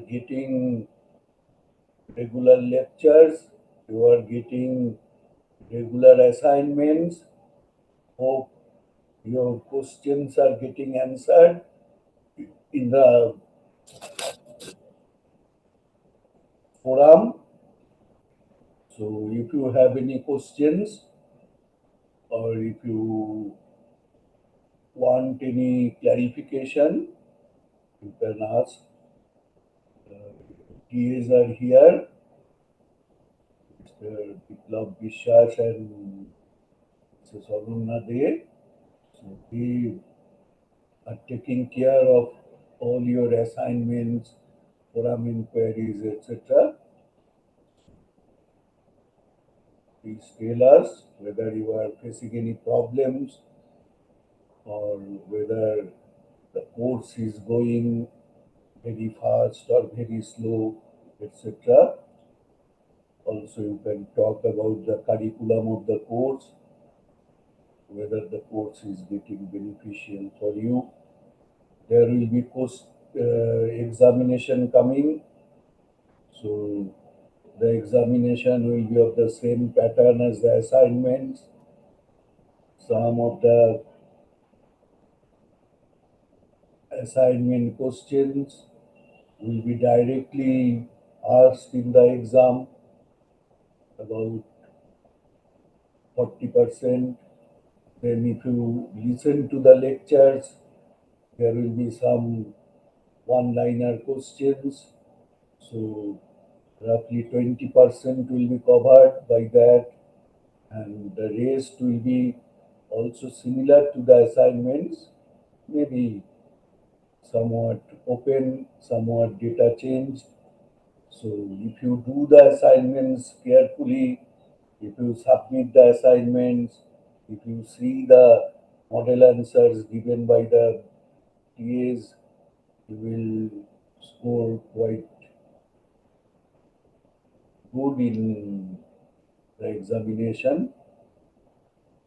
getting regular lectures, you are getting regular assignments. Hope your questions are getting answered in the forum. So if you have any questions or if you want any clarification, you can ask. TAs are here, Mr. Biplab Vishwas and Mrs. Aruna De. So they are taking care of all your assignments, forum inquiries, etc. Please tell us whether you are facing any problems or whether the course is going very fast or very slow, etc. Also, you can talk about the curriculum of the course, whether the course is getting beneficial for you. There will be post examination coming, so the examination will be of the same pattern as the assignments. Some of the assignment questions will be directly asked in the exam, about 40%. Then if you listen to the lectures, there will be some one-liner questions. So roughly 20% will be covered by that, and the rest will be also similar to the assignments, maybe somewhat open, somewhat data changed. So if you do the assignments carefully, if you submit the assignments, if you see the model answers given by the TAs, you will score quite good in the examination.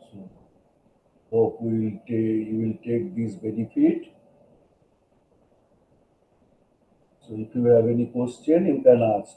So hope you will take this benefit. So if you have any question, you can ask.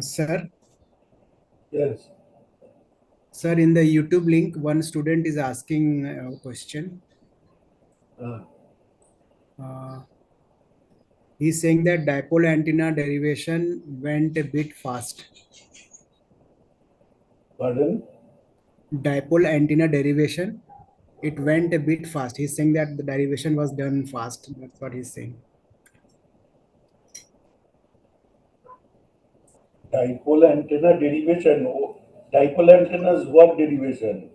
Sir, Yes. sir, in the YouTube link, one student is asking a question. Uh, Uh, he's saying that dipole antenna derivation went a bit fast. Pardon? Dipole antenna derivation, it went a bit fast. He's saying that the derivation was done fast. That's what he's saying. Dipole antenna derivation. Oh, dipole antennas, what derivation?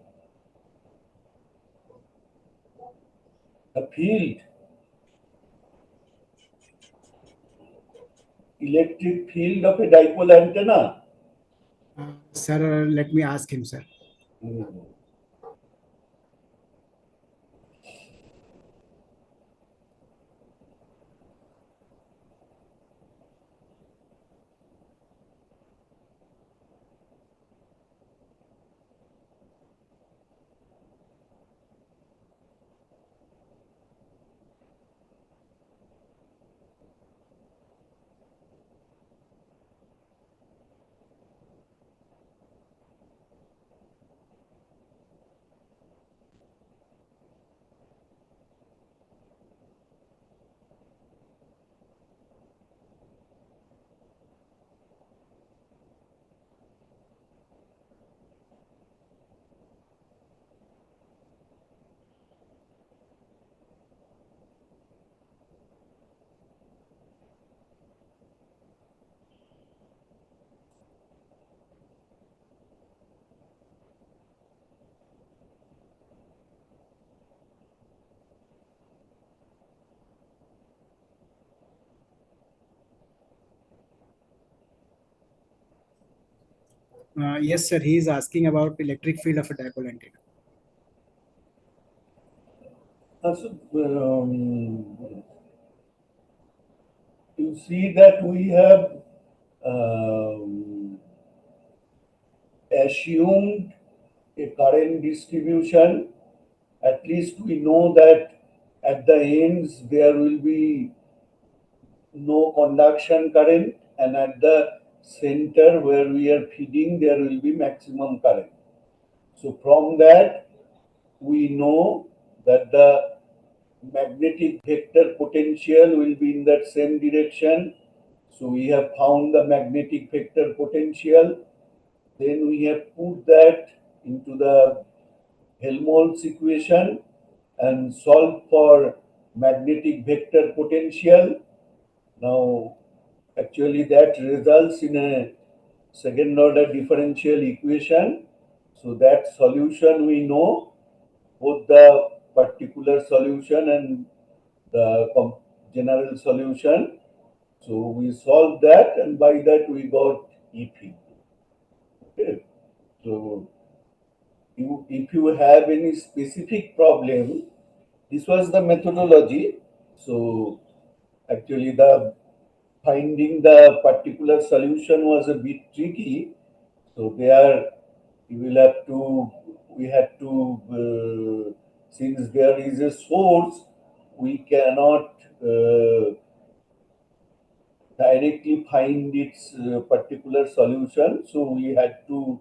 The field, electric field of a dipole antenna. Sir, let me ask him, sir. Hmm. Yes, sir. He is asking about electric field of a dipole antenna. So, you see that we have um, assumed a current distribution. At least we know that at the ends there will be no conduction current, and at the center where we are feeding there will be maximum current. So from that we know that the magnetic vector potential will be in that same direction. So we have found the magnetic vector potential. Then we have put that into the Helmholtz equation and solved for magnetic vector potential. Now, actually, that results in a second order differential equation. So, that solution we know, both the particular solution and the general solution. So, we solved that, and by that, we got EP. Okay. So, if you have any specific problem, this was the methodology. So actually the finding the particular solution was a bit tricky. So there you will have to, we had to, since there is a source, we cannot directly find its particular solution. So we had to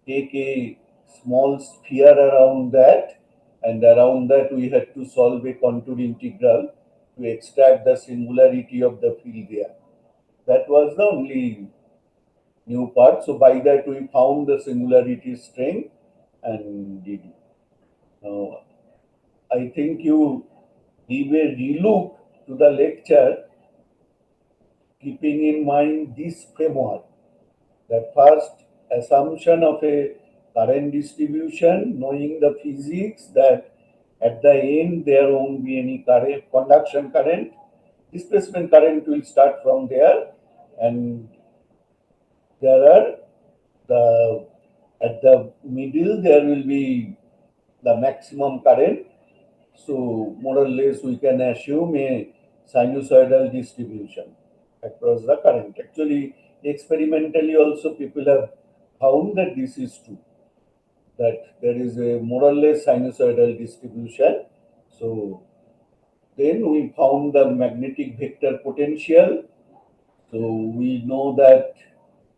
take a small sphere around that, and around that we had to solve a contour integral to extract the singularity of the field there. That was the only new part. So by that we found the singularity strength and did it. Now I think you give a relook to the lecture, keeping in mind this framework. The first assumption of a current distribution, knowing the physics that at the end there won't be any current, conduction current, displacement current will start from there, and there are the at the middle there will be the maximum current. So more or less we can assume a sinusoidal distribution across the current. Actually, experimentally also people have found that this is true, that there is a more or less sinusoidal distribution. So then we found the magnetic vector potential. So we know that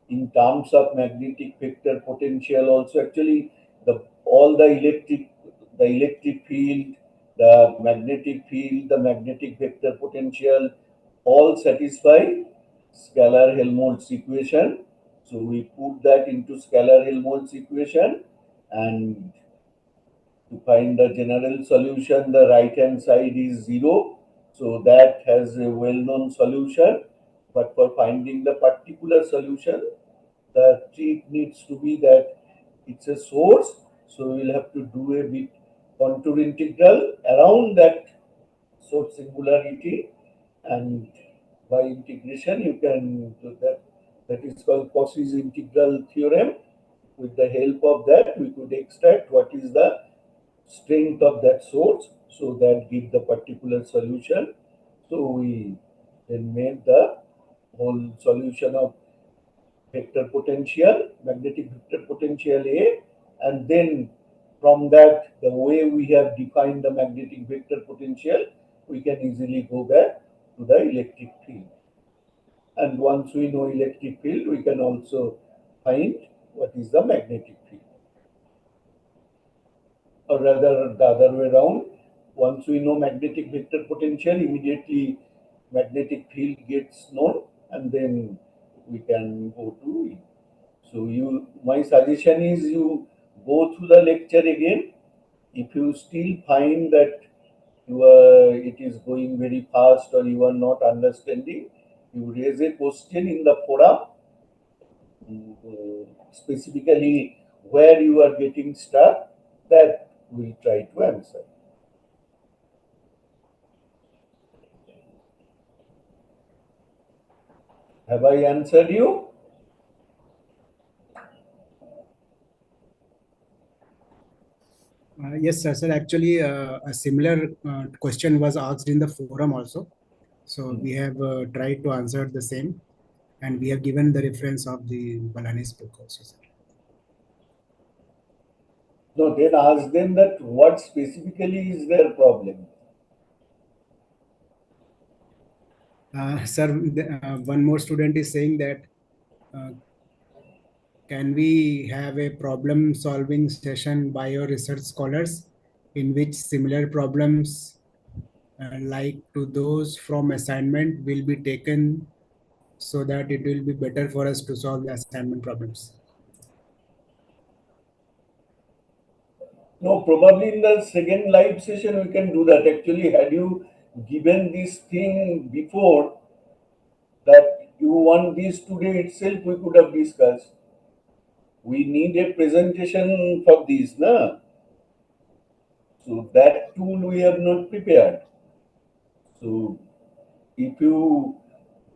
in terms of magnetic vector potential also. Actually, the all the electric field, the magnetic field, the magnetic vector potential all satisfy scalar Helmholtz equation. So we put that into scalar Helmholtz equation, and to find the general solution, the right hand side is 0. So that has a well-known solution. But for finding the particular solution, the trick needs to be that it's a source. So we'll have to do a bit contour integral around that source singularity, and by integration you can do that. That is called Cauchy's integral theorem. With the help of that, we could extract what is the strength of that source, so that give the particular solution. So we then made the whole solution of vector potential, magnetic vector potential A, and then from that, the way we have defined the magnetic vector potential, we can easily go back to the electric field. And once we know electric field, we can also find what is the magnetic field. Or rather the other way around. Once we know magnetic vector potential, immediately magnetic field gets known, and then we can go to it. So my suggestion is you go through the lecture again. If you still find that it is going very fast or you are not understanding, you raise a question in the forum, specifically where you are getting stuck, that we'll try to answer. Have I answered you? Yes, sir. Sir, actually, a similar question was asked in the forum also. So we Hmm. have tried to answer the same, and we have given the reference of the Balani's book also, sir. No, then ask them that what specifically is their problem. Sir, one more student is saying that uh, can we have a problem solving session by your research scholars in which similar problems like to those from assignment will be taken so that it will be better for us to solve the assignment problems? No, probably in the second live session we can do that. Actually, had you given this thing before that you want this today itself, we could have discussed. We need a presentation for this, na? So that tool we have not prepared. So if you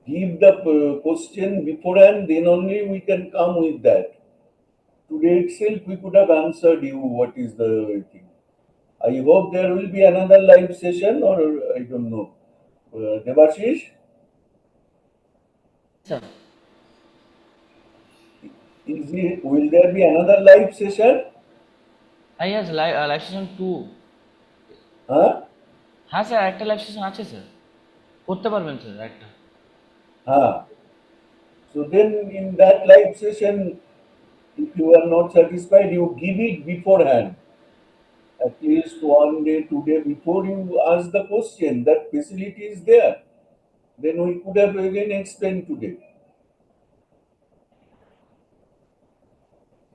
give the question beforehand, then only we can come with that. Today itself, we could have answered you what is the thing. I hope there will be another live session, or I don't know. Devashish, Sir. will there be another live session? Yes, live session 2. Huh? হ্যাঁ sir একটা live session আছে sir, করতে পারবেন sir একটা। Huh. So then in that live session, if you are not satisfied, you give it beforehand. At least 1 day, 2 day before you ask the question. That facility is there. Then we could have again explained today.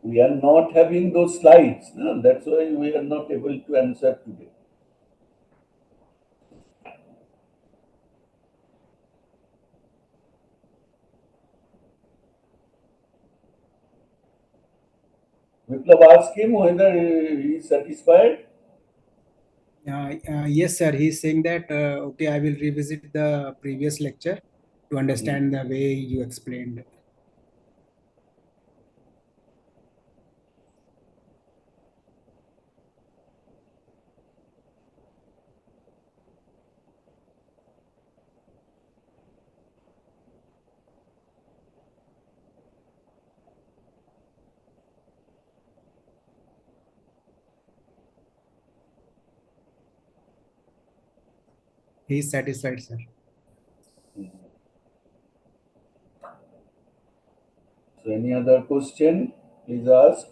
We are not having those slides. No? That's why we are not able to answer today. Viplav asked him whether he is satisfied. Yes, sir. He's saying that, okay, I will revisit the previous lecture to Hmm. understand the way you explained. He's satisfied, sir. So any other question? Please ask.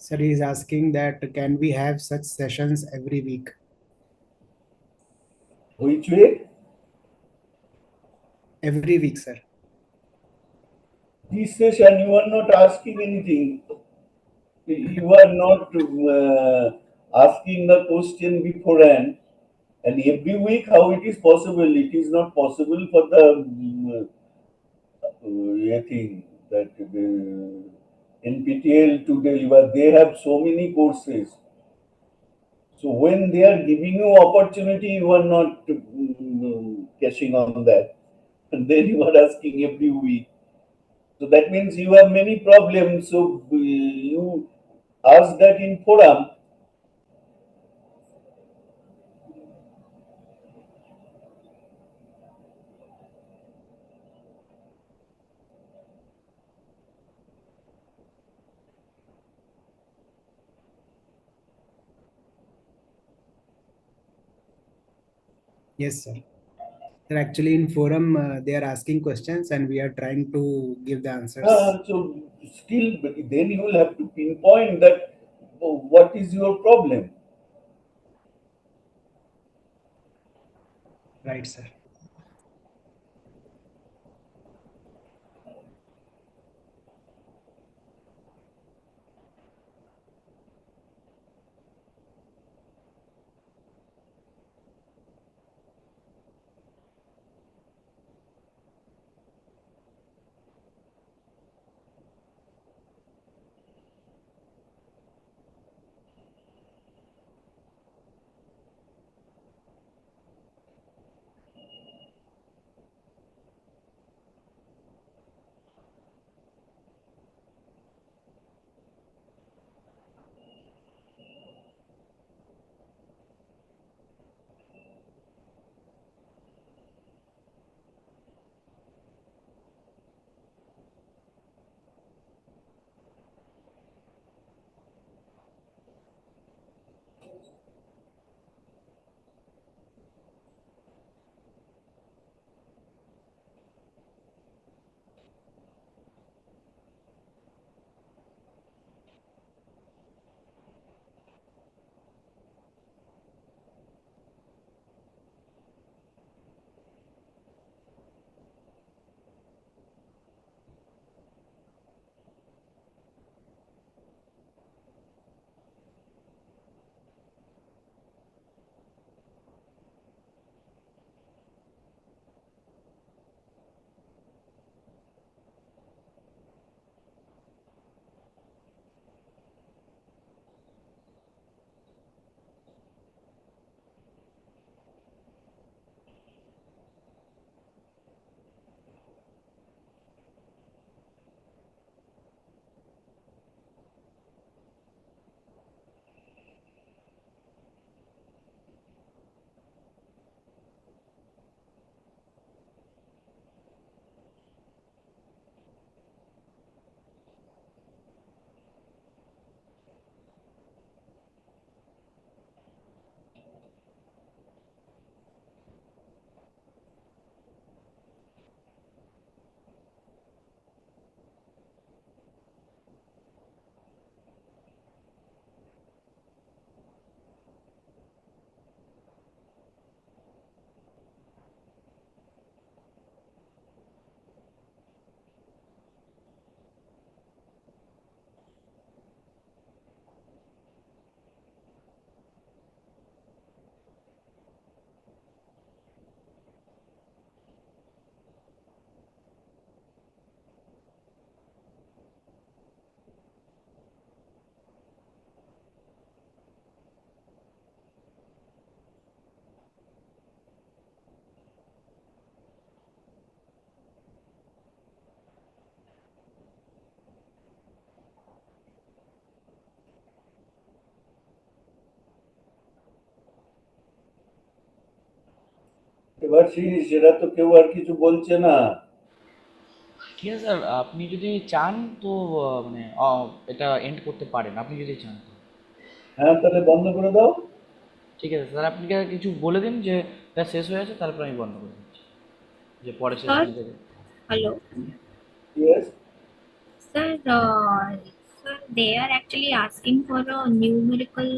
Sir, he is asking that can we have such sessions every week? Which way? Every week, sir. This session you are not asking anything. You are not asking the question beforehand. And every week, how it is possible? It is not possible for the I think that NPTL to deliver. They have so many courses. So when they are giving you opportunity, you are not cashing on that, and then you are asking every week. So that means you have many problems. So you ask that in forum. Yes, sir. Sir, actually in forum, they are asking questions and we are trying to give the answers. So still, but then you will have to pinpoint that what is your problem. Right, sir. Debashis, এরা তো কেউ আর কিছু বলছে না। ঠিক আছে sir, আপনি যদি চান তো মানে এটা এন্ড করতে পারেন, আপনি যদি চান তো। হ্যাঁ, তাহলে বন্ধ করে দাও। ঠিক আছে স্যার, আপনি কিছু বলে দিন যে এটা শেষ হয়ে আছে, তারপর আমি বন্ধ করে দিচ্ছি, যে পরের Sir, সেশনে যাবে। hello. Yes. Sir, they are actually asking for a numerical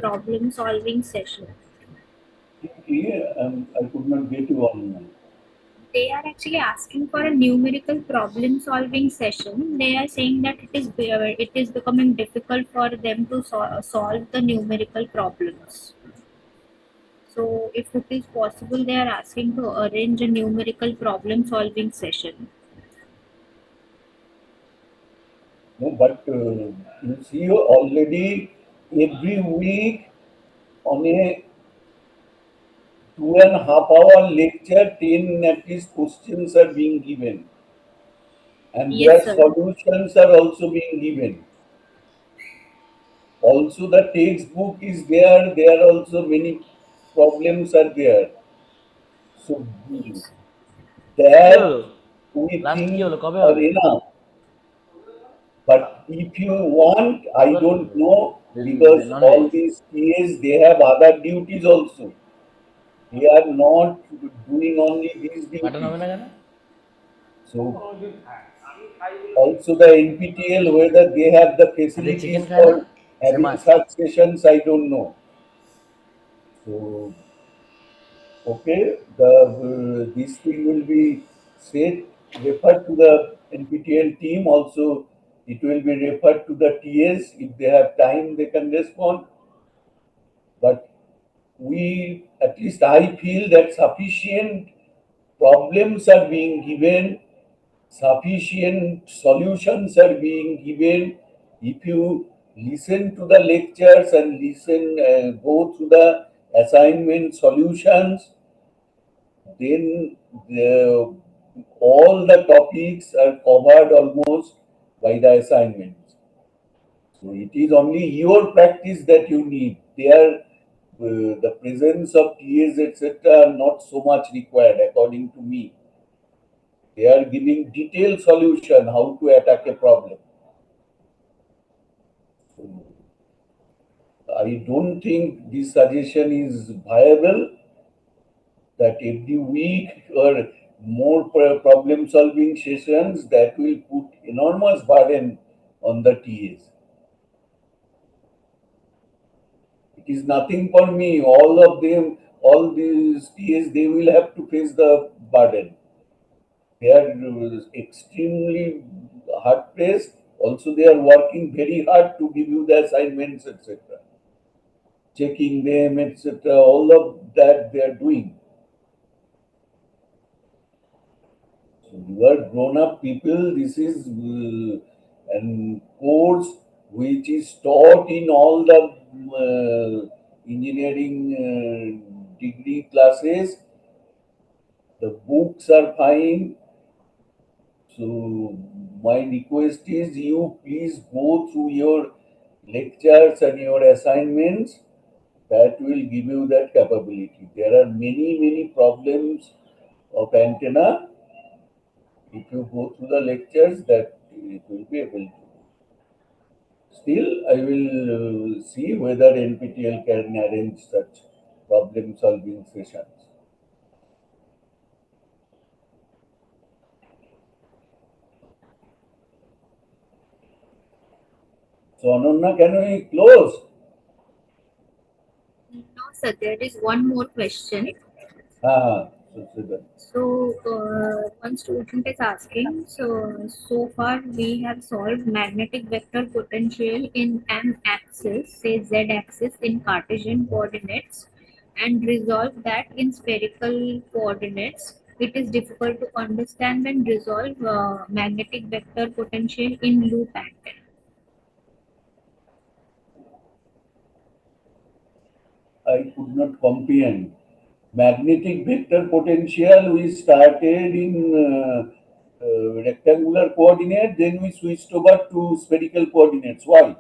problem solving session. I could not get you on. They are actually asking for a numerical problem solving session. They are saying that it is becoming difficult for them to solve the numerical problems. So, if it is possible, they are asking to arrange a numerical problem solving session. No, but you see already every week on a 2.5 hour lecture, 10 at least questions are being given, and Yes, their sir. solutions are also being given. Also, the textbook is there. There are also many problems are there. So Yes. কি হলো? that we last কি think হলো, কবে are হবে? enough. But if you want, I কবে don't হবে? know because non veg all these TAs they have other duties also. They are not doing only these mutton হবে duties. না কেন? So also the NPTL whether they have the আজকে chicken facilities খায় না, for say having much. such sessions, I don't know. So okay, this thing will be said referred to the NPTL team also. It will be referred to the TAs if they have time they can respond. But we at least I feel that sufficient problems are being given, sufficient solutions are being given. If you listen to the lectures and go through the assignment solutions, then all the topics are covered almost by the assignments. So it is only your practice that you need. The presence of TAs etc. are not so much required according to me. They are giving detailed solution how to attack a problem. So I don't think this suggestion is viable that every week or more problem solving sessions that will put enormous burden on the TAs. It is nothing for me. All of them, all these TAs, they will have to face the burden. They are extremely hard pressed. Also, they are working very hard to give you the assignments, etc. Checking them, etc. All of that they are doing. So you are grown-up people. This is an course which is taught in all the engineering degree classes. The books are fine. So my request is you please go through your lectures and your assignments. That will give you that capability. There are many problems of antenna. If you go through the lectures, that it will be able to. Still, I will see whether NPTL can arrange such problem solving sessions. So, Ananya, can we close? No, sir, there is one more question. So, Siddharth. So, one student is asking, so far we have solved magnetic vector potential in M axis, say Z axis in Cartesian coordinates, and resolve that in spherical coordinates. It is difficult to understand and resolve magnetic vector potential in loop antenna. I could not comprehend. Magnetic vector potential we started in rectangular coordinate, then we switched over to spherical coordinates. Why?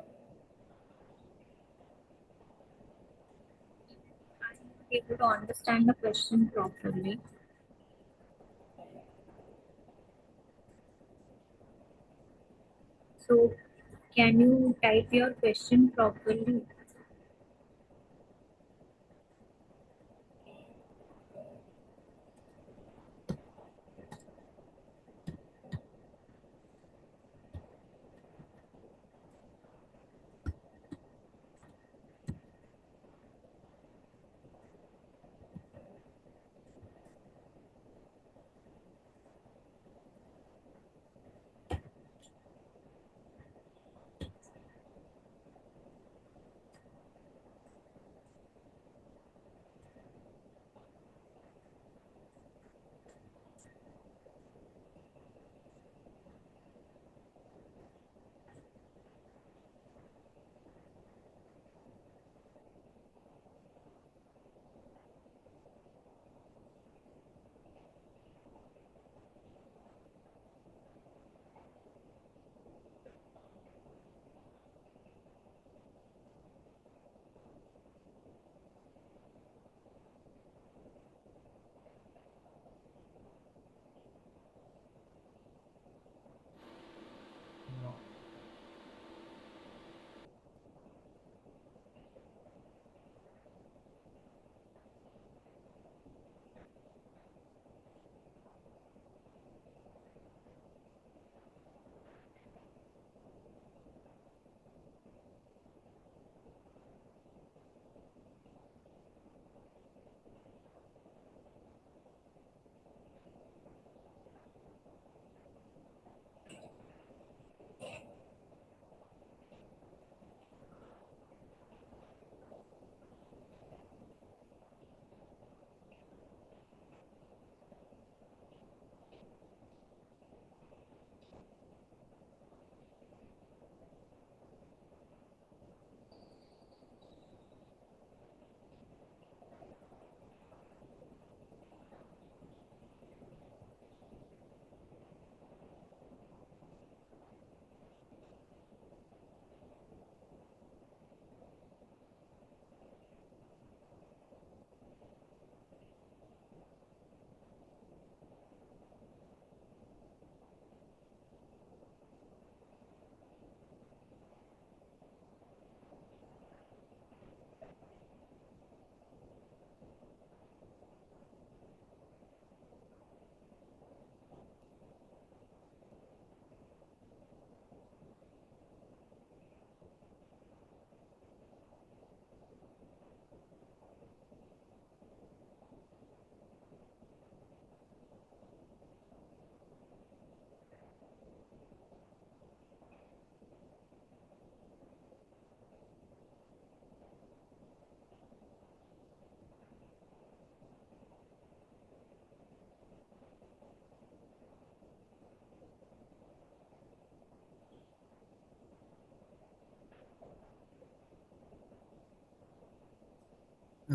able to understand the question properly. So, can you type your question properly?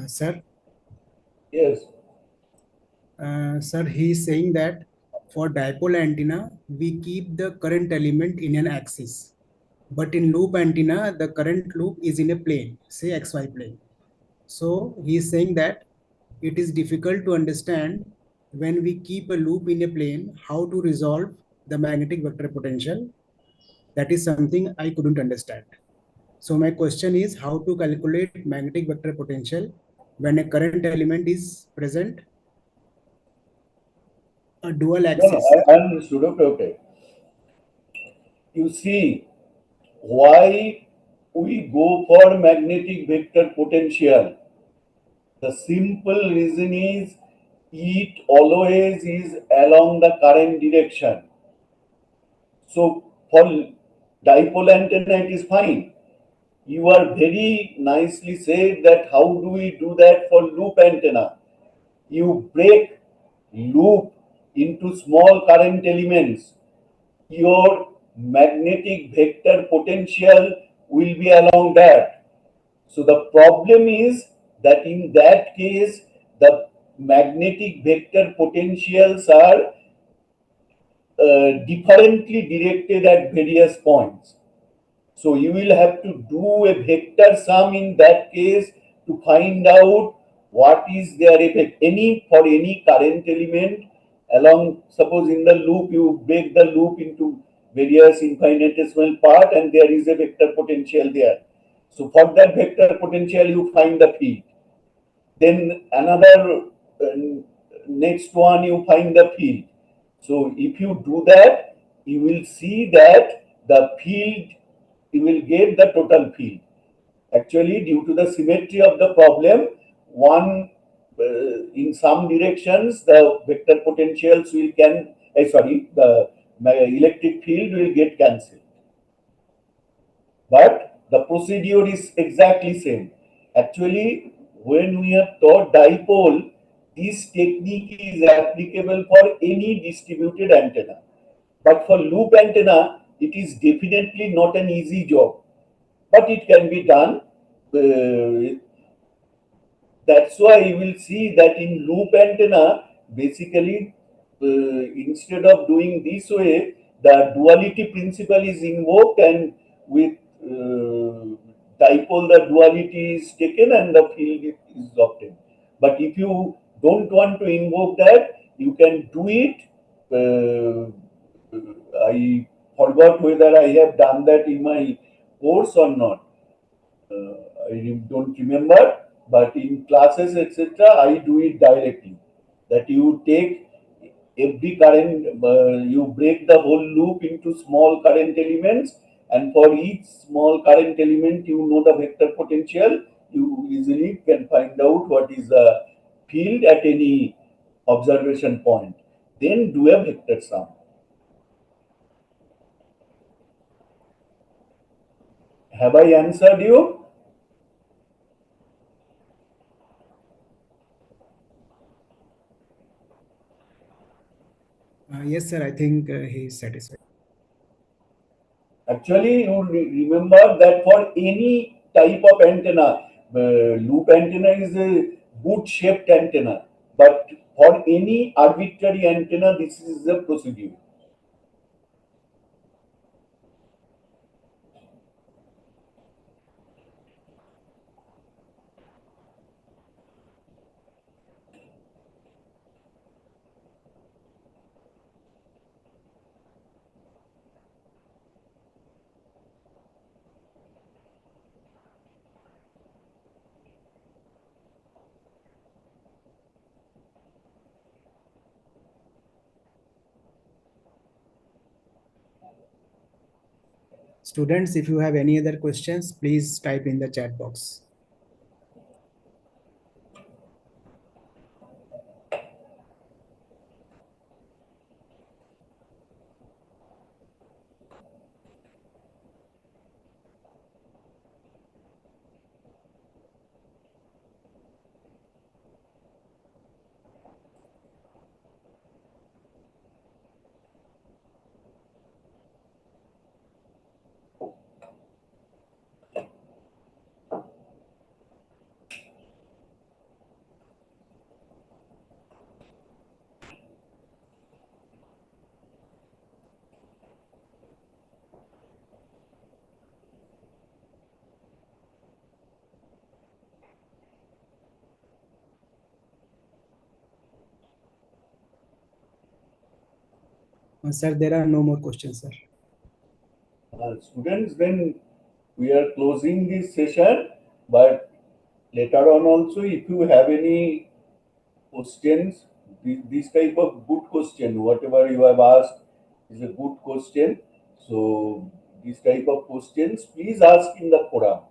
Sir, Yes. sir, he is saying that for dipole antenna, we keep the current element in an axis. But in loop antenna, the current loop is in a plane, say XY plane. So he is saying that it is difficult to understand when we keep a loop in a plane, how to resolve the magnetic vector potential. That is something I couldn't understand. So my question is how to calculate magnetic vector potential when a current element is present a dual No, no, axis. I understood. Okay, okay. You see, why we go for magnetic vector potential? The simple reason is it always is along the current direction. So for dipole antenna, it is fine. You are very nicely said that how do we do that for loop antenna? You break loop into small current elements. Your magnetic vector potential will be along that. So the problem is that in that case, the magnetic vector potentials are differently directed at various points. So you will have to do a vector sum in that case to find out what is their effect, any for any current element along, suppose in the loop you break the loop into various infinitesimal part and there is a vector potential there. So for that vector potential you find the field. Then another next one you find the field. So if you do that, you will see that the field, you will get the total field. Actually, due to the symmetry of the problem, one in some directions the vector potentials will the electric field will get cancelled. But the procedure is exactly same. Actually, when we have taught dipole, this technique is applicable for any distributed antenna. But for loop antenna, it is definitely not an easy job. But it can be done. That's why you will see that in loop antenna, basically, instead of doing this way, the duality principle is invoked, and with dipole, the duality is taken and the field is obtained. But if you don't want to invoke that, you can do it. I forgot whether I have done that in my course or not. I don't remember, but in classes, etc., I do it directly. That you take every current, you break the whole loop into small current elements, and for each small current element, you know the vector potential. You easily can find out what is the field at any observation point. Then do a vector sum. Have I answered you? Yes, sir. I think he is satisfied. Actually, you remember that for any type of antenna, loop antenna is a boot shaped antenna, but for any arbitrary antenna, this is the procedure. Students, if you have any other questions, please type in the chat box. Sir, there are no more questions, sir. Students, then we are closing this session, but later on also, if you have any questions, this type of good question, whatever you have asked is a good question. So, this type of questions, please ask in the forum.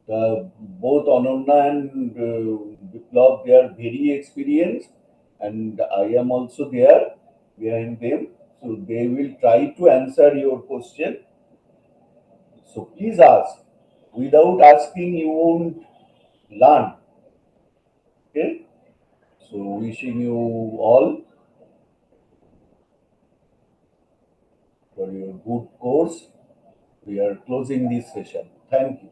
Both Ananya and Biplab, they are very experienced, and I am also there behind them. So they will try to answer your question. So please ask. Without asking, you won't learn. Okay. So wishing you all for your good course. We are closing this session. Thank you.